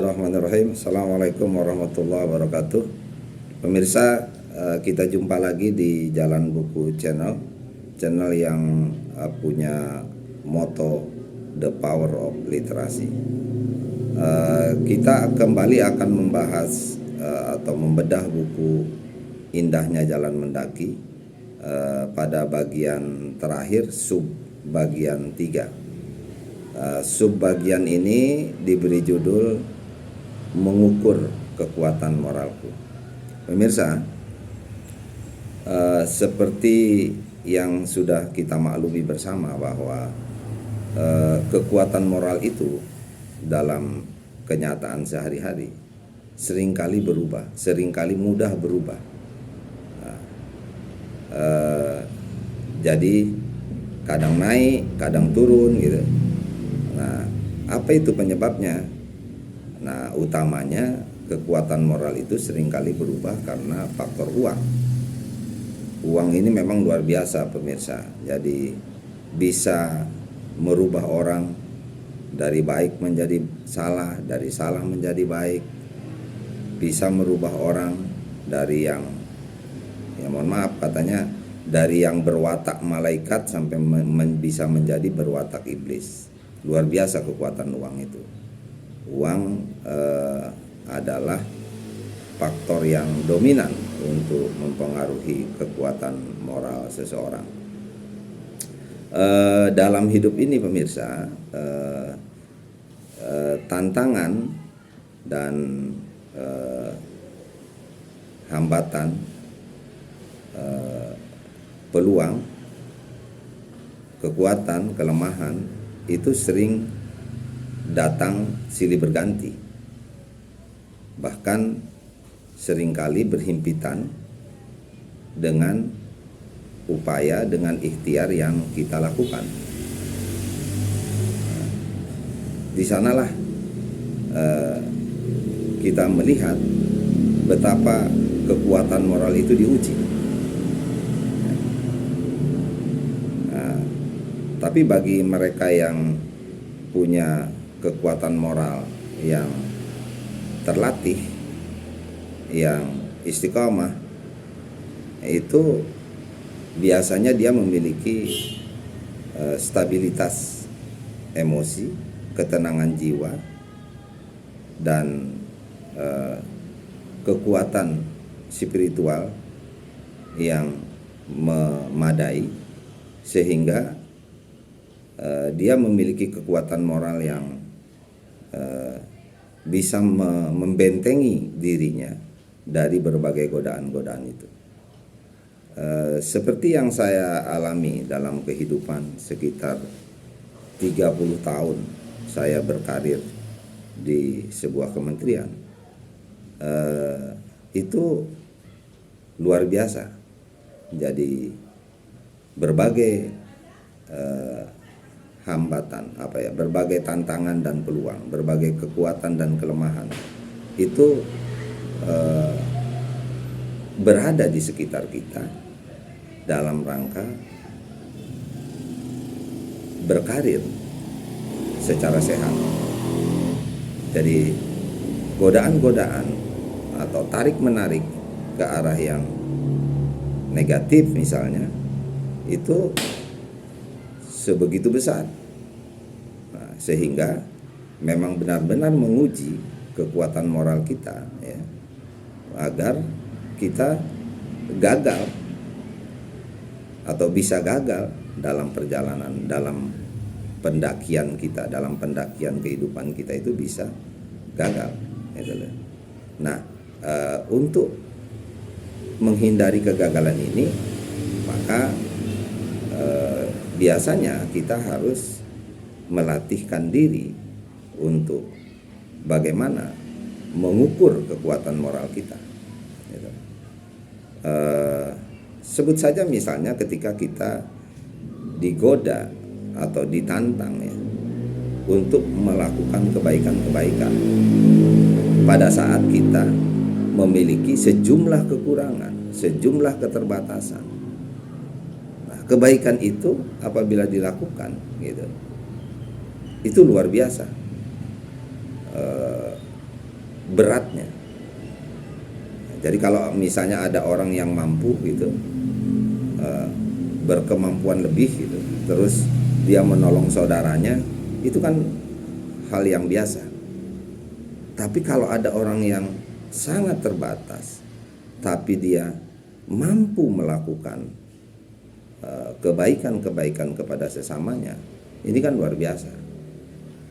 Bismillahirrahmanirrahim. Assalamualaikum warahmatullahi wabarakatuh. Pemirsa, kita jumpa lagi di Jalan Buku Channel yang punya moto The Power of Literasi. Kita kembali akan membahas atau membedah buku Indahnya Jalan Mendaki pada bagian terakhir, sub bagian 3. Sub bagian ini diberi judul Mengukur Kekuatan Moralku. Pemirsa, seperti yang sudah kita maklumi bersama bahwa kekuatan moral itu dalam kenyataan sehari-hari seringkali berubah, seringkali mudah berubah. Jadi kadang naik, kadang turun gitu. Nah, apa itu penyebabnya? Nah, utamanya kekuatan moral itu seringkali berubah karena faktor uang. Uang ini memang luar biasa, pemirsa. Jadi bisa merubah orang dari baik menjadi salah, dari salah menjadi baik. Bisa merubah orang dari yang, ya mohon maaf katanya, dari yang berwatak malaikat sampai bisa menjadi berwatak iblis. Luar biasa kekuatan uang itu. Uang adalah faktor yang dominan untuk mempengaruhi kekuatan moral seseorang. Dalam hidup ini pemirsa, tantangan dan hambatan, peluang, kekuatan, kelemahan itu sering datang silih berganti, bahkan seringkali berhimpitan dengan upaya, dengan ikhtiar yang kita lakukan. Di sanalah kita melihat betapa kekuatan moral itu diuji. Tapi bagi mereka yang punya kekuatan moral yang terlatih, yang istiqomah, itu biasanya dia memiliki stabilitas emosi, ketenangan jiwa, dan kekuatan spiritual yang memadai, sehingga dia memiliki kekuatan moral yang bisa membentengi dirinya dari berbagai godaan-godaan itu. Seperti yang saya alami dalam kehidupan sekitar 30 tahun saya berkarir di sebuah kementerian, itu luar biasa. Jadi berbagai hambatan, berbagai tantangan dan peluang, berbagai kekuatan dan kelemahan itu berada di sekitar kita dalam rangka berkarir secara sehat. Jadi godaan-godaan atau tarik-menarik ke arah yang negatif misalnya itu sebegitu besar. Nah, sehingga memang benar-benar menguji kekuatan moral kita, ya, agar kita gagal atau bisa gagal dalam perjalanan, dalam pendakian kita, dalam pendakian kehidupan kita itu bisa gagal. Nah, untuk menghindari kegagalan ini, maka biasanya kita harus melatihkan diri untuk bagaimana mengukur kekuatan moral kita. Sebut saja misalnya ketika kita digoda atau ditantang, ya, untuk melakukan kebaikan-kebaikan pada saat kita memiliki sejumlah kekurangan, sejumlah keterbatasan. Kebaikan itu apabila dilakukan gitu, itu luar biasa. beratnya. Jadi kalau misalnya ada orang yang mampu gitu, berkemampuan lebih gitu, terus dia menolong saudaranya, itu kan hal yang biasa. Tapi kalau ada orang yang sangat terbatas, tapi dia mampu melakukan kebaikan-kebaikan kepada sesamanya, ini kan luar biasa.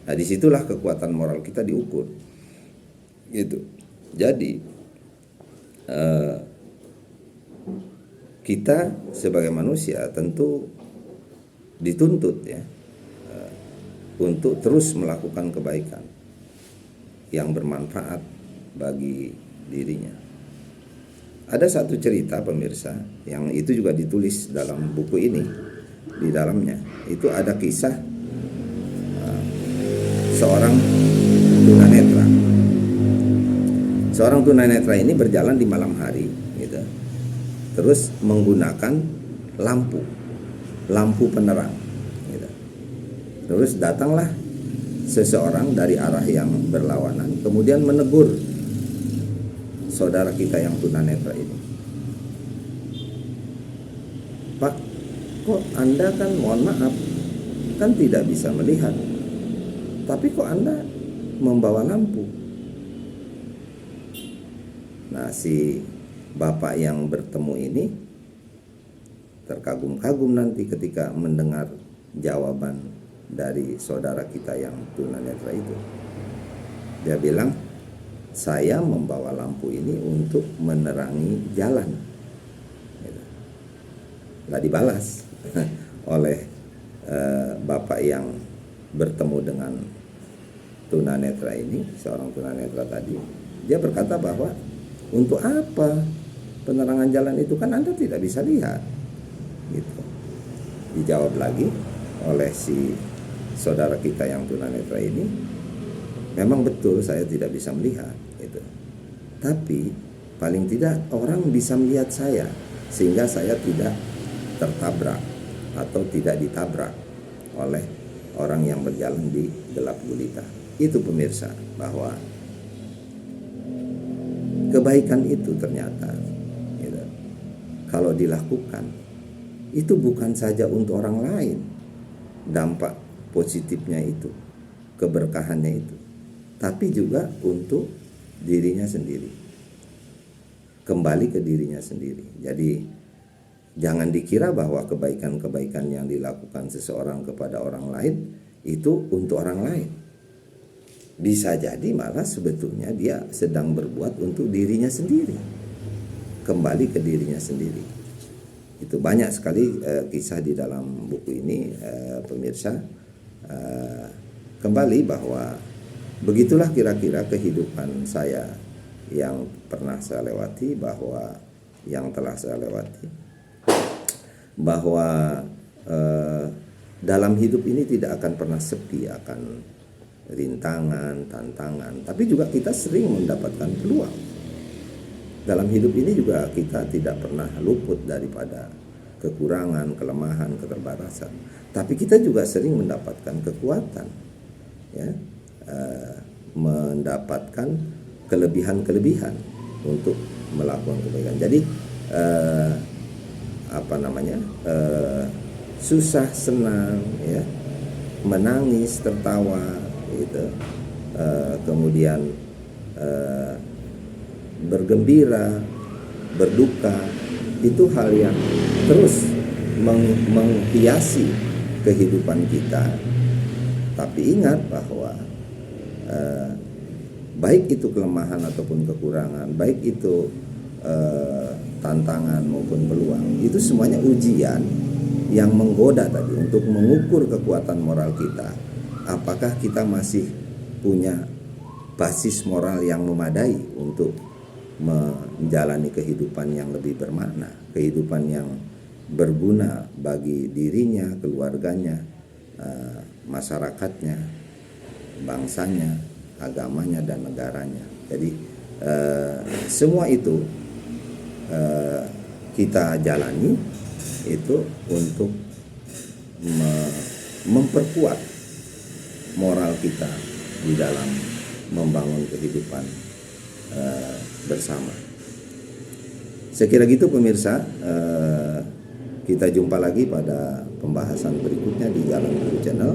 Nah, disitulah kekuatan moral kita diukur, gitu. Jadi kita sebagai manusia tentu dituntut ya untuk terus melakukan kebaikan yang bermanfaat bagi dirinya. Ada satu cerita pemirsa yang itu juga ditulis dalam buku ini. Di dalamnya itu ada kisah seorang tunanetra. Seorang tunanetra ini berjalan di malam hari gitu. Terus menggunakan lampu penerang gitu. Terus datanglah seseorang dari arah yang berlawanan, kemudian menegur saudara kita yang tunanetra ini. Pak, kok Anda kan, mohon maaf, kan tidak bisa melihat, tapi kok Anda membawa lampu? Nah, si bapak yang bertemu ini terkagum-kagum nanti ketika mendengar jawaban dari saudara kita yang tunanetra itu. Dia bilang, saya membawa lampu ini untuk menerangi jalan. Nggak dibalas oleh bapak yang bertemu dengan tunanetra ini, seorang tunanetra tadi. Dia berkata bahwa untuk apa penerangan jalan itu, kan Anda tidak bisa lihat gitu. Dijawab lagi oleh si saudara kita yang tunanetra ini, memang betul saya tidak bisa melihat gitu. Tapi paling tidak orang bisa melihat saya, sehingga saya tidak tertabrak atau tidak ditabrak oleh orang yang berjalan di gelap gulita. Itu pemirsa, bahwa kebaikan itu ternyata gitu, kalau dilakukan itu bukan saja untuk orang lain, dampak positifnya itu, keberkahannya itu, tapi juga untuk dirinya sendiri, kembali ke dirinya sendiri. Jadi jangan dikira bahwa kebaikan-kebaikan yang dilakukan seseorang kepada orang lain itu untuk orang lain. Bisa jadi malah sebetulnya dia sedang berbuat untuk dirinya sendiri, kembali ke dirinya sendiri. Itu banyak sekali kisah di dalam buku ini, pemirsa. Kembali bahwa begitulah kira-kira kehidupan saya yang pernah saya lewati, bahwa yang telah saya lewati, bahwa dalam hidup ini tidak akan pernah sepi akan rintangan, tantangan, tapi juga kita sering mendapatkan peluang. Dalam hidup ini juga kita tidak pernah luput daripada kekurangan, kelemahan, keterbatasan, tapi kita juga sering mendapatkan kekuatan, ya, mendapatkan kelebihan-kelebihan untuk melakukan kebaikan. Jadi susah, senang, ya, menangis, tertawa, gitu. Kemudian bergembira, berduka, itu hal yang terus menghiasi kehidupan kita. Tapi ingat bahwa baik itu kelemahan ataupun kekurangan, baik itu tantangan maupun peluang, itu semuanya ujian yang menggoda tadi untuk mengukur kekuatan moral kita. Apakah kita masih punya basis moral yang memadai untuk menjalani kehidupan yang lebih bermakna, kehidupan yang berguna bagi dirinya, keluarganya, masyarakatnya, bangsanya, agamanya, dan negaranya. Jadi semua itu kita jalani itu untuk memperkuat moral kita di dalam membangun kehidupan bersama. Saya kira gitu pemirsa, kita jumpa lagi pada pembahasan berikutnya di Jalan Guru Channel.